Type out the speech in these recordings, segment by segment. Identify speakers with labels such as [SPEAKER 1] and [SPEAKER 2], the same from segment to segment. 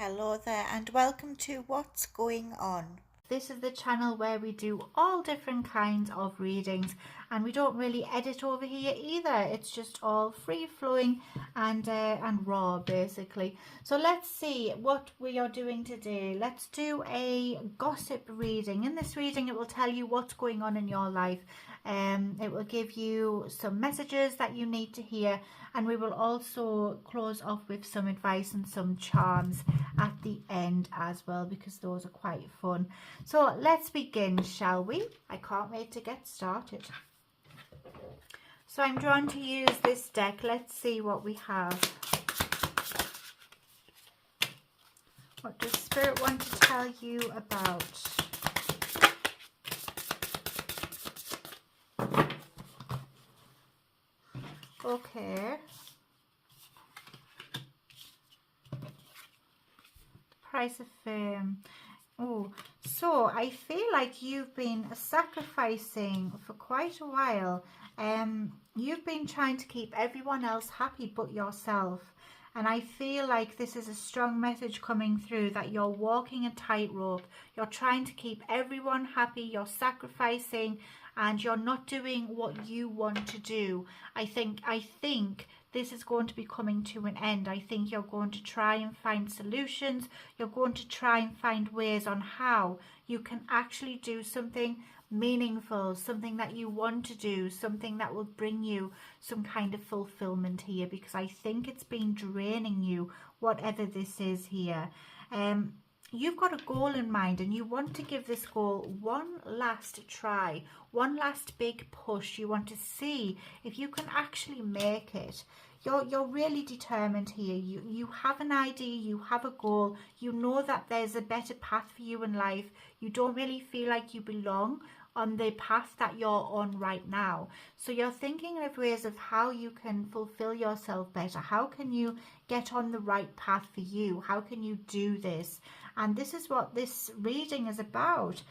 [SPEAKER 1] Hello there and welcome to What's Going On. This is the channel where we do all different kinds of readings and we don't really edit over here either. It's just all free flowing and raw basically. So let's see what we are doing today. Let's do a gossip reading. In this reading it will tell you what's going on in your life. It will give you some messages that you need to hear, and we will also close off with some advice and some charms at the end as well, because those are quite fun. So let's begin, shall we? I can't wait to get started. So I'm drawn to use this deck. Let's see what we have. What does Spirit want to tell you about? Okay. Price of Fame. Oh, so I feel like you've been sacrificing for quite a while. You've been trying to keep everyone else happy but yourself. And I feel like this is a strong message coming through that you're walking a tightrope. You're trying to keep everyone happy. You're sacrificing and you're not doing what you want to do. I think this is going to be coming to an end. I think you're going to try and find solutions. You're going to try and find ways on how you can actually do something meaningful, something that you want to do, something that will bring you some kind of fulfillment here, because I think it's been draining you, whatever this is here. You've got a goal in mind and you want to give this goal one last try, one last big push. You want to see if you can actually make it. You're really determined here. You have an idea, you have a goal, you know that there's a better path for you in life. You don't really feel like you belong on the path that you're on right now. So you're thinking of ways of how you can fulfill yourself better. How can you get on the right path for you? How can you do this? And this is what this reading is about.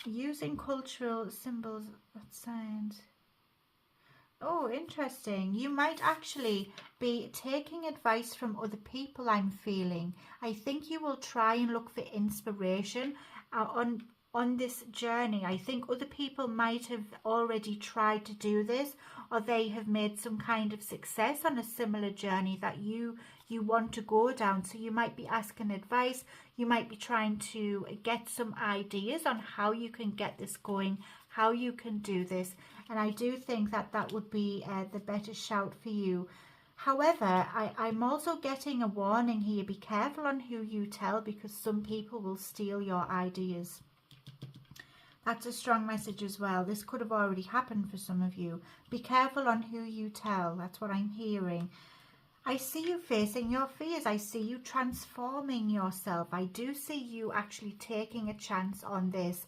[SPEAKER 1] Using cultural symbols, signs. Oh, interesting. You might actually be taking advice from other people, I'm feeling. I think you will try and look for inspiration on this journey. I think other people might have already tried to do this, or they have made some kind of success on a similar journey that you want to go down. So you might be asking advice, you might be trying to get some ideas on how you can get this going, how you can do this, and I do think that that would be the better shout for you. However, I'm also getting a warning here. Be careful on who you tell, because some people will steal your ideas. That's a strong message as well. This could have already happened for some of you. Be careful on who you tell. That's what I'm hearing. I see you facing your fears. I see you transforming yourself. I do see you actually taking a chance on this.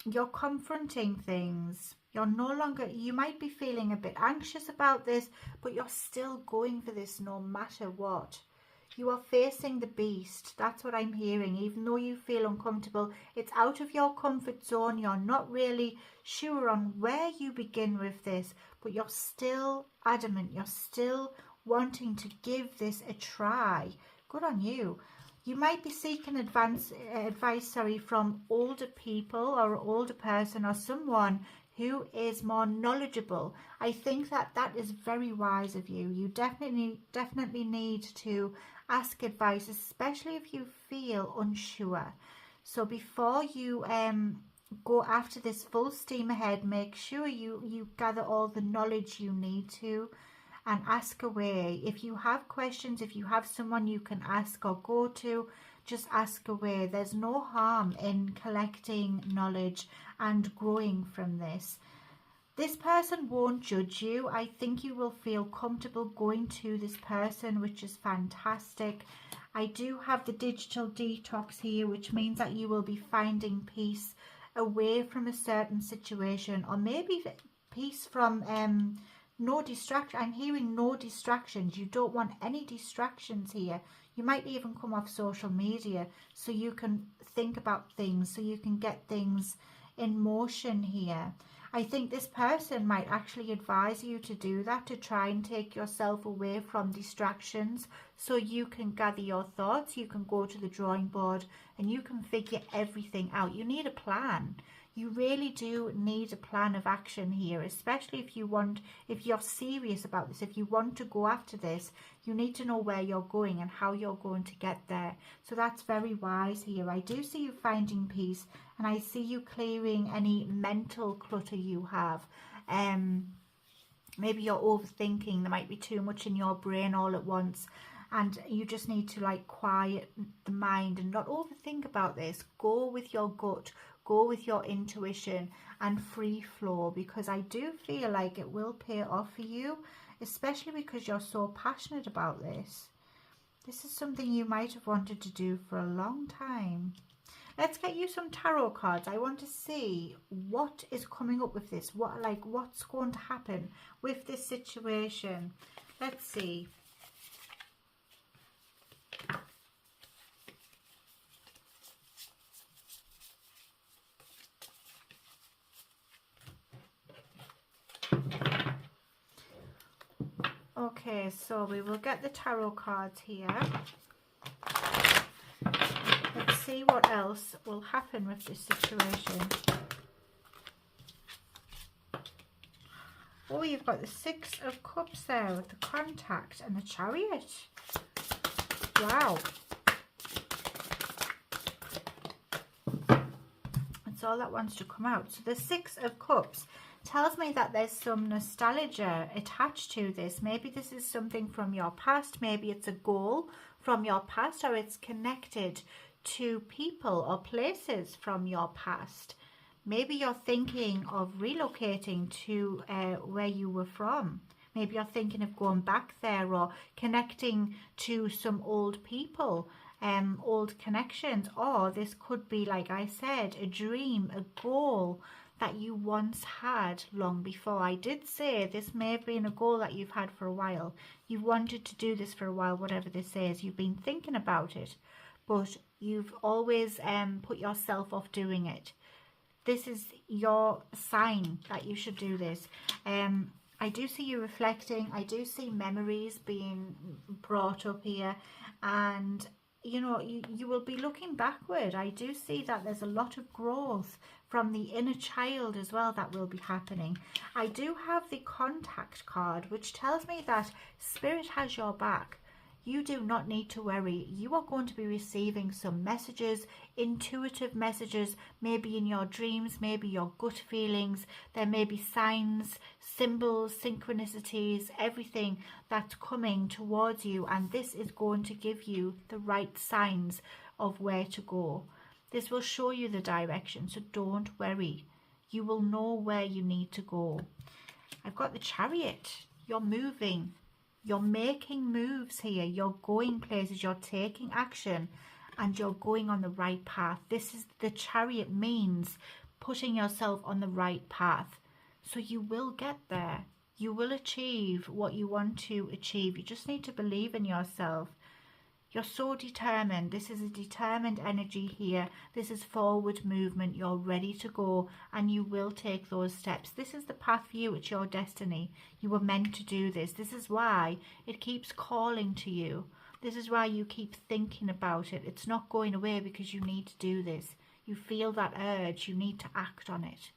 [SPEAKER 1] You're confronting things. You're no longer, you might be feeling a bit anxious about this, but you're still going for this no matter what. You are facing the beast. That's what I'm hearing. Even though you feel uncomfortable, it's out of your comfort zone. You're not really sure on where you begin with this, but you're still adamant. You're still wanting to give this a try. Good on you. You might be seeking advice from older people or an older person or someone who is more knowledgeable. I think that that is very wise of you. You definitely need to ask advice, especially if you feel unsure. So before you go after this full steam ahead, make sure you gather all the knowledge you need to and ask away. If you have questions, if you have someone you can ask or go to, just ask away. There's no harm in collecting knowledge and growing from this. This person won't judge you. I think you will feel comfortable going to this person, which is fantastic. I do have the digital detox here, which means that you will be finding peace away from a certain situation, or maybe peace from no distraction. I'm hearing no distractions. You don't want any distractions here. You might even come off social media so you can think about things, so you can get things in motion here. I think this person might actually advise you to do that, to try and take yourself away from distractions so you can gather your thoughts, you can go to the drawing board and you can figure everything out. You need a plan. You really do need a plan of action here, especially if you're serious about this, if you want to go after this, you need to know where you're going and how you're going to get there. So that's very wise here. I do see you finding peace, and I see you clearing any mental clutter you have. Maybe you're overthinking, there might be too much in your brain all at once, and you just need to like quiet the mind and not overthink about this. Go with your gut, go with your intuition and free flow, because I do feel like it will pay off for you, especially because you're so passionate about this. This is something you might have wanted to do for a long time. Let's get you some tarot cards. I want to see what is coming up with this. What's going to happen with this situation. Let's see. Okay, so we will get the tarot cards here. Let's see what else will happen with this situation. Oh, you've got the Six of Cups there with the Contact and the Chariot. Wow. That's all that wants to come out. So the Six of Cups tells me that there's some nostalgia attached to this. Maybe this is something from your past. Maybe it's a goal from your past, or it's connected to people or places from your past. Maybe you're thinking of relocating to where you were from. Maybe you're thinking of going back there, or connecting to some old people, old connections. Or this could be, like I said, a dream, a goal that you once had long before. I did say this may have been a goal that you've had for a while. You've wanted to do this for a while, whatever this is. You've been thinking about it, but you've always put yourself off doing it. This is your sign that you should do this. I do see you reflecting. I do see memories being brought up here, and you know, you will be looking backward. I do see that there's a lot of growth from the inner child as well that will be happening. I do have the Contact card, which tells me that Spirit has your back. You do not need to worry. You are going to be receiving some messages, intuitive messages, maybe in your dreams, maybe your gut feelings. There may be signs, symbols, synchronicities, everything that's coming towards you. And this is going to give you the right signs of where to go. This will show you the direction, so don't worry. You will know where you need to go. I've got the Chariot. You're moving. You're making moves here. You're going places. You're taking action. And you're going on the right path. This is the Chariot means putting yourself on the right path. So you will get there. You will achieve what you want to achieve. You just need to believe in yourself. You're so determined. This is a determined energy here. This is forward movement. You're ready to go, and you will take those steps. This is the path for you. It's your destiny. You were meant to do this. This is why it keeps calling to you. This is why you keep thinking about it. It's not going away because you need to do this. You feel that urge. You need to act on it.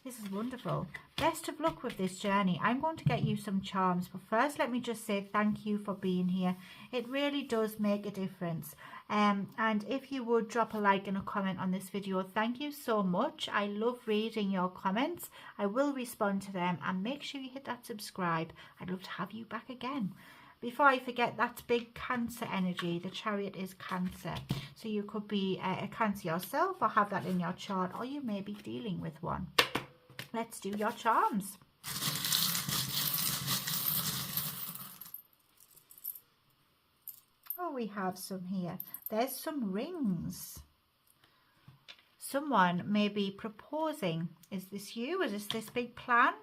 [SPEAKER 1] This is wonderful. Best of luck with this journey. I'm going to get you some charms, but first let me just say thank you for being here. It really does make a difference. And if you would drop a like and a comment on this video, thank you so much. I love reading your comments. I will respond to them, and make sure you hit that subscribe. I'd love to have you back again. Before I forget, that's big Cancer energy. The Chariot is Cancer. So you could be a Cancer yourself, or have that in your chart, or you may be dealing with one. Let's do your charms. Oh, we have some here. There's some rings. someone may be proposing. Is this you? Is this big plan?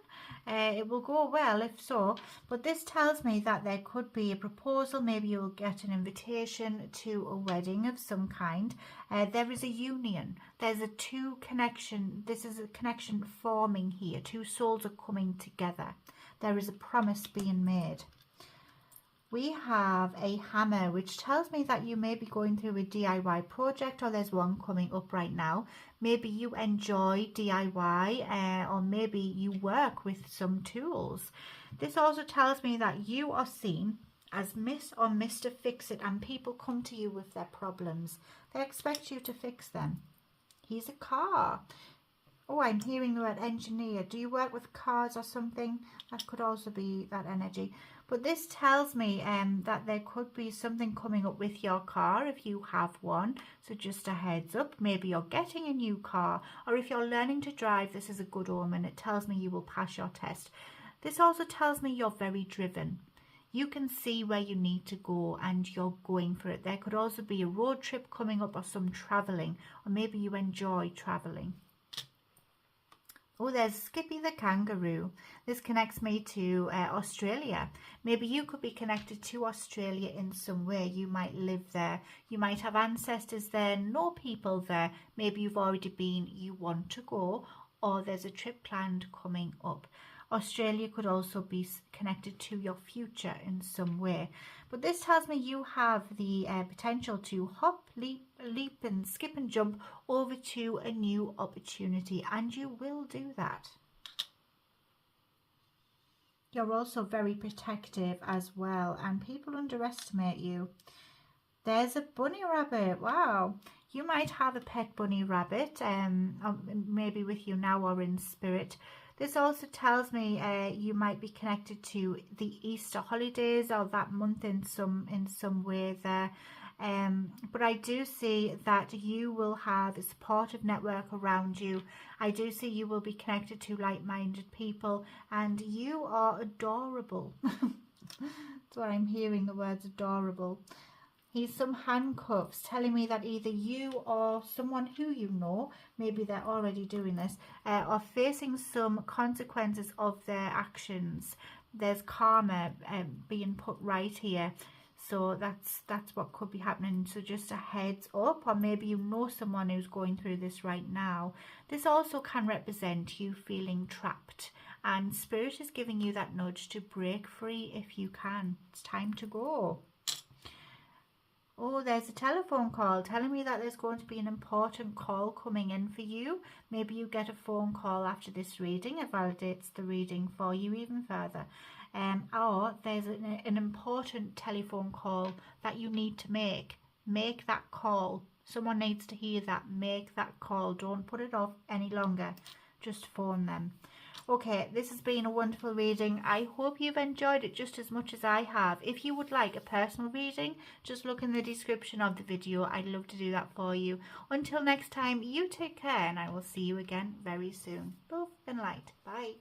[SPEAKER 1] It will go well if so, but this tells me that there could be a proposal. Maybe you will get an invitation to a wedding of some kind. There is a union. There's a two connection. This is a connection forming here. Two souls are coming together. There is a promise being made. We have a hammer, which tells me that you may be going through a DIY project, or there's one coming up right now. Maybe you enjoy DIY, or maybe you work with some tools. This also tells me that you are seen as Miss or Mr. Fix-It, and people come to you with their problems. They expect you to fix them. Here's a car. Oh, I'm hearing the word engineer. Do you work with cars or something? That could also be that energy. But this tells me that there could be something coming up with your car if you have one. So just a heads up. Maybe you're getting a new car, or if you're learning to drive, this is a good omen. It tells me you will pass your test. This also tells me you're very driven. You can see where you need to go and you're going for it. There could also be a road trip coming up, or some traveling, or maybe you enjoy traveling. Oh, there's Skippy the kangaroo. This connects me to Australia. Maybe you could be connected to Australia in some way. You might live there. You might have ancestors there, know people there. Maybe you've already been, you want to go, or there's a trip planned coming up. Australia could also be connected to your future in some way. But this tells me you have the potential to hop, leap and skip and jump over to a new opportunity, and you will do that. You're also very protective as well, and people underestimate you. There's a bunny rabbit. Wow. You might have a pet bunny rabbit, maybe with you now or in spirit. This also tells me you might be connected to the Easter holidays, or that month in some way there. But I do see that you will have a supportive network around you. I do see you will be connected to like-minded people, and you are adorable. That's what I'm hearing, the words adorable. Here's some handcuffs telling me that either you or someone who you know, maybe they're already doing this, are facing some consequences of their actions. There's karma being put right here. So that's what could be happening. So just a heads up, or maybe you know someone who's going through this right now. This also can represent you feeling trapped, and Spirit is giving you that nudge to break free if you can. It's time to go. Oh, there's a telephone call telling me that there's going to be an important call coming in for you. Maybe you get a phone call after this reading. It validates the reading for you even further. Or there's an important telephone call that you need to make. Make that call. Someone needs to hear that. Make that call. Don't put it off any longer. Just phone them. Okay, this has been a wonderful reading. I hope you've enjoyed it just as much as I have. If you would like a personal reading, just look in the description of the video. I'd love to do that for you. Until next time, you take care, and I will see you again very soon. Love and light. Bye.